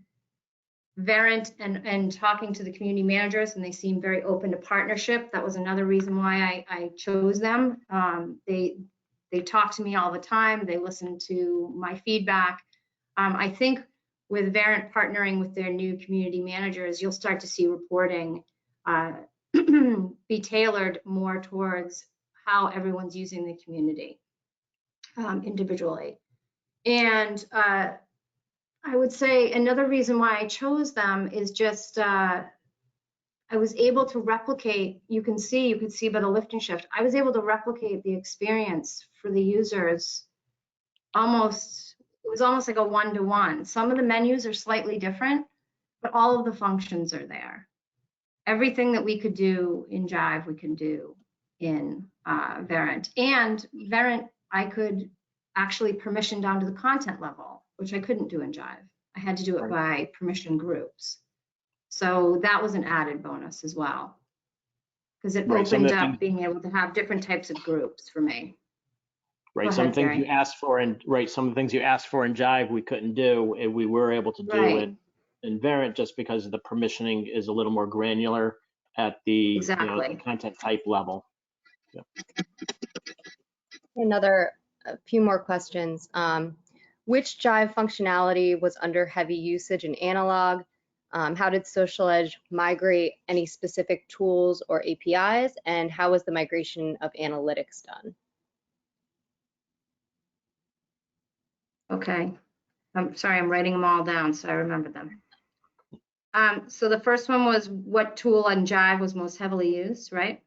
Verint and talking to the community managers, and they seem very open to partnership. That was another reason why I chose them. They talk to me all the time. They listen to my feedback. I think with Verint partnering with their new community managers, you'll start to see reporting be tailored more towards how everyone's using the community individually. And I would say another reason why I chose them is just I was able to replicate, you could see by the lift and shift, I was able to replicate the experience for the users it was almost like a one-to-one. Some of the menus are slightly different, but all of the functions are there. Everything that we could do in Jive, we can do in Verint. And Verint, I could actually permission down to the content level, which I couldn't do in Jive. I had to do it by permission groups. So that was an added bonus as well, because it opened up being able to have different types of groups for me. Right, some things you asked for, and some of the things you asked for in Jive we couldn't do, and we were able to do it in Verint just because the permissioning is a little more granular at the, the content type level. Yeah. A few more questions. Which Jive functionality was under heavy usage in analog? How did Social Edge migrate any specific tools or APIs? And how was the migration of analytics done? Okay, I'm sorry, I'm writing them all down so I remember them. So the first one was what tool on Jive was most heavily used, right?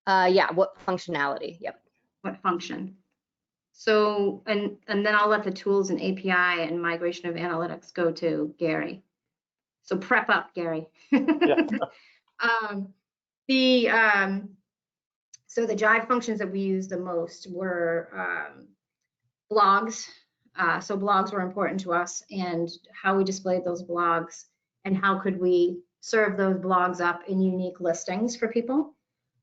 Yeah, what functionality? Yep. What function? So, and then I'll let the tools and API and migration of analytics go to Gary. So prep up, Gary. Yeah. So the Jive functions that we used the most were blogs. So blogs were important to us, and how we displayed those blogs and how could we serve those blogs up in unique listings for people.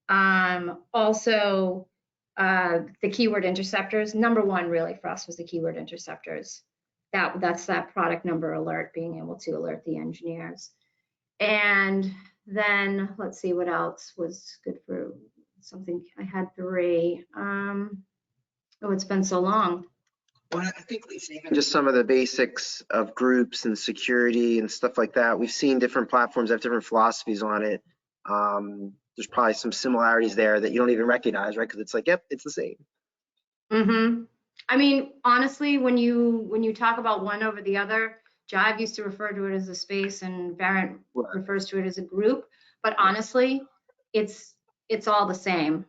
Also, the keyword interceptors. Number one really for us was the keyword interceptors. That's that product number alert, being able to alert the engineers. And then let's see what else was good for something. I had three. Oh, it's been so long. Well, I think even just some of the basics of groups and security and stuff like that. We've seen different platforms have different philosophies on it. There's probably some similarities there that you don't even recognize, right? Because it's like, yep, it's the same. Mm-hmm. I mean, honestly, when you talk about one over the other, Jive used to refer to it as a space, and Verint refers to it as a group. But honestly, it's all the same.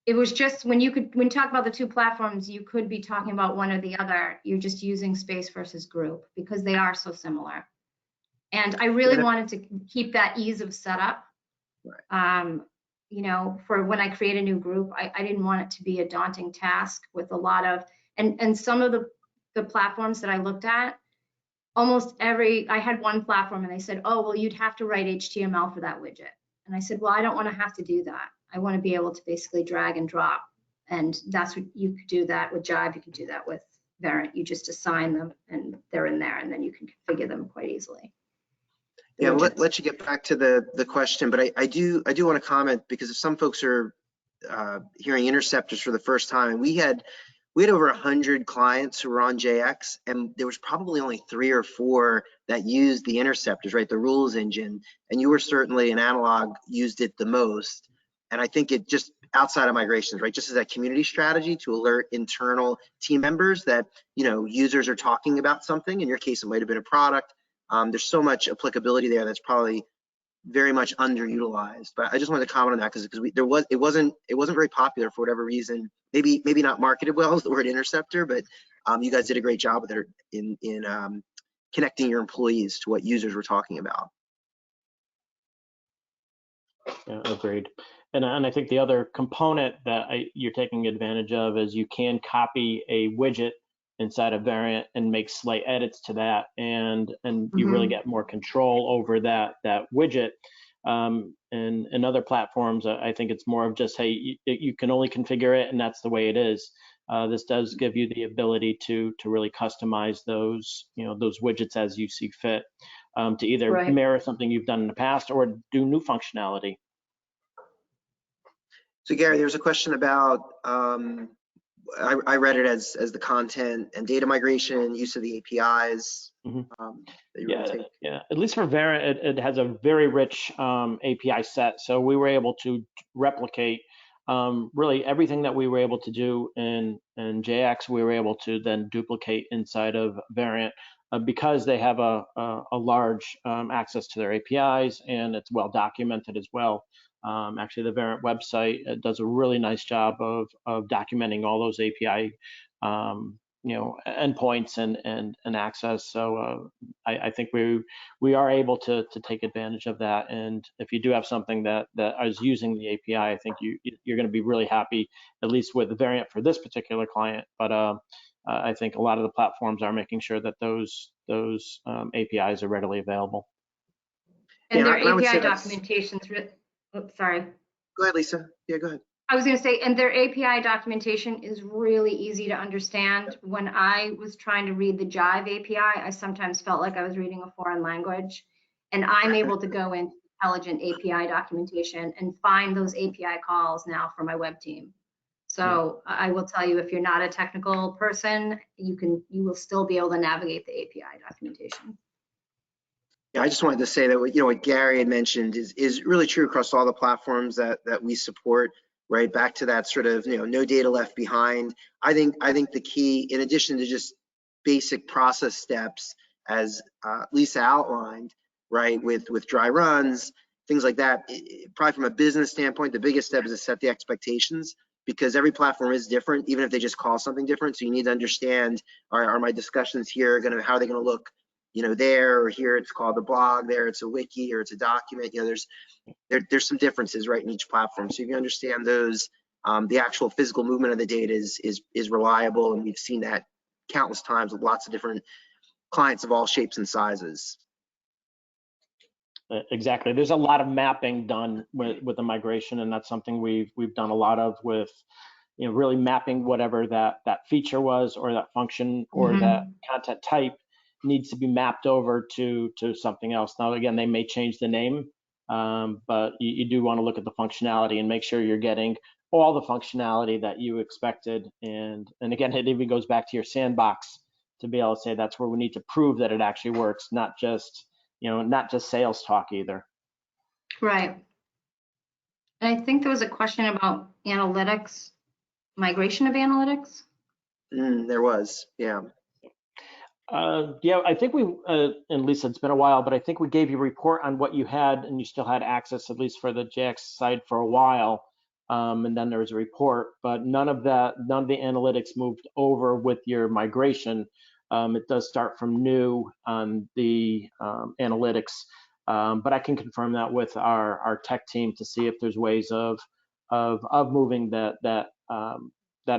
It was just when you talk about the two platforms, you could be talking about one or the other. You're just using space versus group because they are so similar. And I really wanted to keep that ease of setup. Right. You know, for when I create a new group, I didn't want it to be a daunting task with a lot of, and some of the platforms that I looked at, I had one platform and they said, oh, well, you'd have to write HTML for that widget. And I said, well, I don't want to have to do that. I want to be able to basically drag and drop. And that's what you could do that with Jive. You can do that with Verint. You just assign them and they're in there, and then you can configure them quite easily. Yeah, we'll let you get back to the question, but I do want to comment, because if some folks are hearing Interceptors for the first time, we had over 100 clients who were on JX, and there was probably only 3 or 4 that used the Interceptors, right, the rules engine, and you were certainly an analog used it the most. And I think it just outside of migrations, right, just as that community strategy to alert internal team members that, you know, users are talking about something. In your case, it might have been a product. There's so much applicability there that's probably very much underutilized. But I just wanted to comment on that because it wasn't very popular for whatever reason. Maybe not marketed well as the word interceptor, but you guys did a great job with it in connecting your employees to what users were talking about. Yeah, agreed. And I think the other component that you're taking advantage of is you can copy a widget inside a variant and make slight edits to that, and you really get more control over that widget. And other platforms, I think it's more of just, hey, you can only configure it, and that's the way it is. This does give you the ability to really customize those widgets as you see fit, to either mirror something you've done in the past or do new functionality. So Gary, there's a question about, I read it as the content and data migration, use of the APIs. Yeah. At least for Variant, it has a very rich API set. So we were able to replicate really everything that we were able to do in JX. We were able to then duplicate inside of Variant because they have a large access to their APIs, and it's well documented as well. Actually, the Variant website does a really nice job of documenting all those API endpoints and access. So I think we are able to take advantage of that. And if you do have something that is using the API, I think you're going to be really happy, at least with the Variant for this particular client. But I think a lot of the platforms are making sure that those APIs are readily available. And their API documentation's oops, sorry. Go ahead, Lisa. Yeah, go ahead. I was going to say, and their API documentation is really easy to understand. When I was trying to read the Jive API, I sometimes felt like I was reading a foreign language. And I'm able to go into intelligent API documentation and find those API calls now for my web team. So I will tell you, if you're not a technical person, you will still be able to navigate the API documentation. Yeah, I just wanted to say that what Gary had mentioned is really true across all the platforms that we support. Right, back to that sort of no data left behind. I think the key, in addition to just basic process steps, as Lisa outlined, right, with dry runs, things like that. Probably from a business standpoint, the biggest step is to set the expectations, because every platform is different, even if they just call something different. So you need to understand: are my discussions here how are they going to look? There or here it's called a blog, there it's a wiki, or it's a document. There's some differences, right, in each platform. So if you understand those, the actual physical movement of the data is reliable, and we've seen that countless times with lots of different clients of all shapes and sizes. Exactly. There's a lot of mapping done with the migration, and that's something we've done a lot of with really mapping whatever that feature was, or that function, or that content type needs to be mapped over to something else. Now, again, they may change the name, but you do want to look at the functionality and make sure you're getting all the functionality that you expected. And again, it even goes back to your sandbox to be able to say that's where we need to prove that it actually works, not just sales talk either. Right. And I think there was a question about analytics, migration of analytics. There was, yeah. Yeah, I think and Lisa, it's been a while, but I think we gave you a report on what you had, and you still had access, at least for the JX side, for a while. And then there was a report, but none of the analytics moved over with your migration. It does start from new on the analytics, but I can confirm that with our tech team to see if there's ways of moving that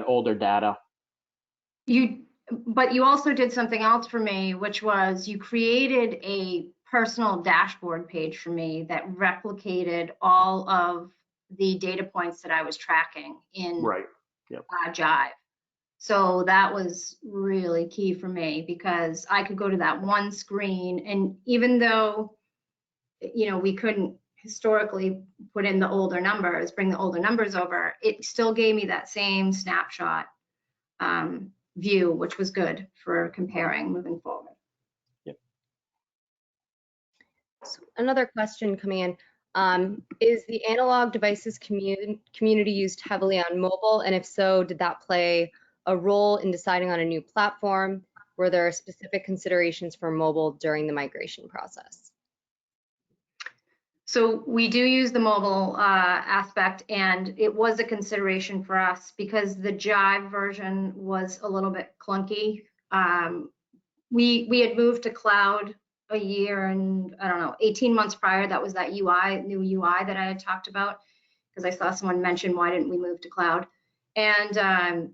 older data. But you also did something else for me, which was you created a personal dashboard page for me that replicated all of the data points that I was tracking in Jive. So that was really key for me, because I could go to that one screen, and even though we couldn't historically put in the older numbers, bring the older numbers over, it still gave me that same snapshot view, which was good for comparing moving forward. Yep. So another question coming in, is the analog devices community used heavily on mobile? And if so, did that play a role in deciding on a new platform? Were there specific considerations for mobile during the migration process? So we do use the mobile aspect, and it was a consideration for us because the Jive version was a little bit clunky. We had moved to cloud a year and I don't know, 18 months prior. That was that UI, new UI that I had talked about, because I saw someone mention why didn't we move to cloud? And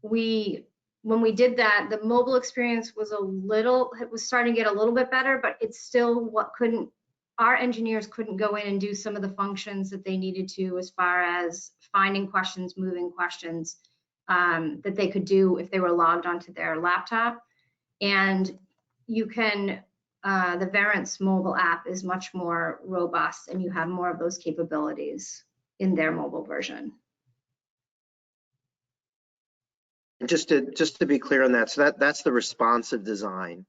when we did that, the mobile experience was it was starting to get a little bit better, but it's still our engineers couldn't go in and do some of the functions that they needed to as far as finding questions, moving questions that they could do if they were logged onto their laptop. And you can, the Verint's mobile app is much more robust, and you have more of those capabilities in their mobile version. And just to be clear on that, so that's the responsive design,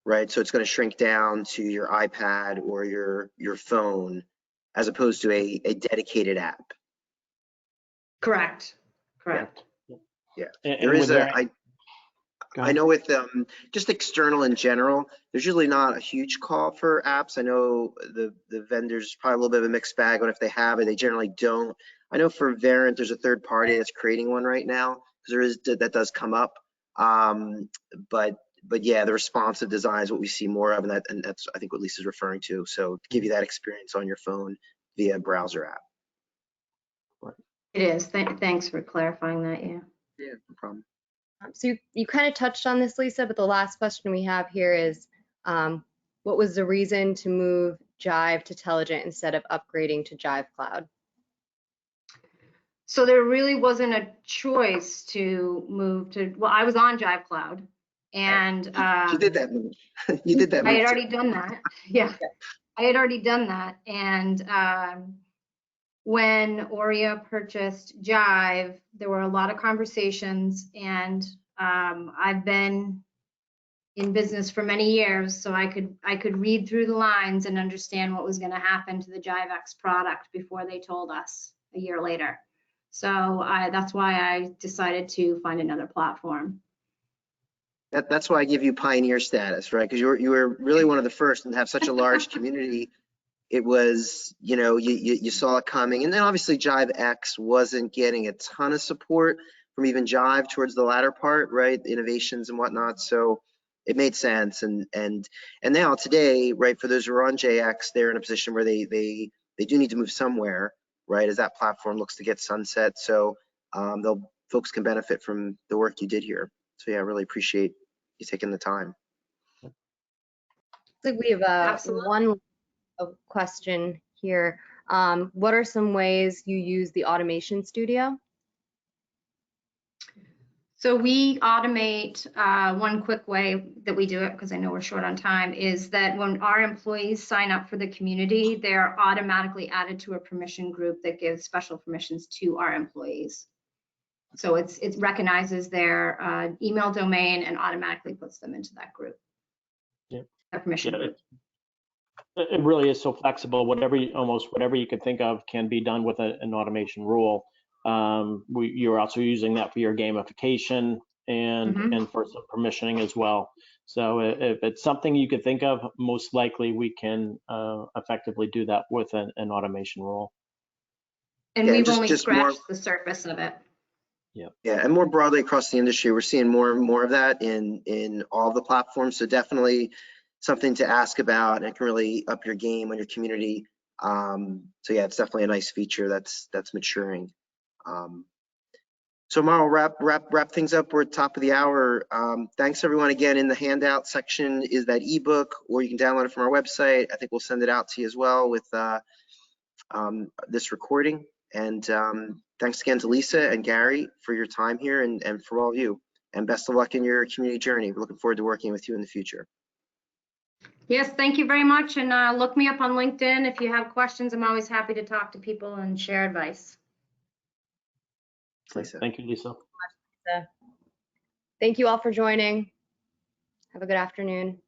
right? So it's going to shrink down to your iPad or your phone, as opposed to a dedicated app. Correct. Yeah. And There is Go I know with just external in general, there's usually not a huge call for apps. I know the vendors probably a little bit of a mixed bag on if they have it, they generally don't. I know for Verint, there's a third party that's creating one right now, because that does come up. But yeah, the responsive design is what we see more of, and that's I think what Lisa's referring to. So to give you that experience on your phone via browser app. It is. Thanks for clarifying that. Yeah. Yeah, no problem. So you kind of touched on this, Lisa, but the last question we have here is, what was the reason to move Jive to Telligent instead of upgrading to Jive Cloud? So there really wasn't a choice to move to, well, I was on Jive Cloud, and You did that move. You did that move. I had already done that. Yeah, I had already done that. And when Aurea purchased Jive, there were a lot of conversations, and I've been in business for many years, so I could read through the lines and understand what was going to happen to the JiveX product before they told us a year later. So that's why I decided to find another platform. That's why I give you pioneer status, right? Because you were really one of the first and have such a large community. It was, you saw it coming. And then obviously JiveX wasn't getting a ton of support from even Jive towards the latter part, right? Innovations and whatnot. So it made sense. And now today, right, for those who are on JX, they're in a position where they do need to move somewhere, right, as that platform looks to get sunset. So folks can benefit from the work you did here. So yeah, I really appreciate you taking the time. I think we have Absolutely. one question here. What are some ways you use the automation studio? So we automate, one quick way that we do it, because I know we're short on time, is that when our employees sign up for the community, they're automatically added to a permission group that gives special permissions to our employees. So it recognizes their email domain and automatically puts them into that group. Yeah. That permission group. It really is so flexible. Almost whatever you could think of can be done with an automation rule. You're also using that for your gamification and for some permissioning as well. So if it's something you could think of, most likely we can effectively do that with an automation rule. And Yeah, we've just only more- scratched the surface of it. Yeah, and more broadly across the industry, we're seeing more and more of that in all the platforms. So definitely something to ask about, and it can really up your game on your community. So yeah, it's definitely a nice feature that's maturing. So Amara, wrap things up. We're at the top of the hour. Thanks everyone again. In the handout section is that ebook, or you can download it from our website. I think we'll send it out to you as well with this recording. And thanks again to Lisa and Gary for your time here, and for all of you. And best of luck in your community journey. We're looking forward to working with you in the future. Yes, thank you very much. And look me up on LinkedIn if you have questions. I'm always happy to talk to people and share advice. Lisa. Thank you, Lisa. Thank you all for joining. Have a good afternoon.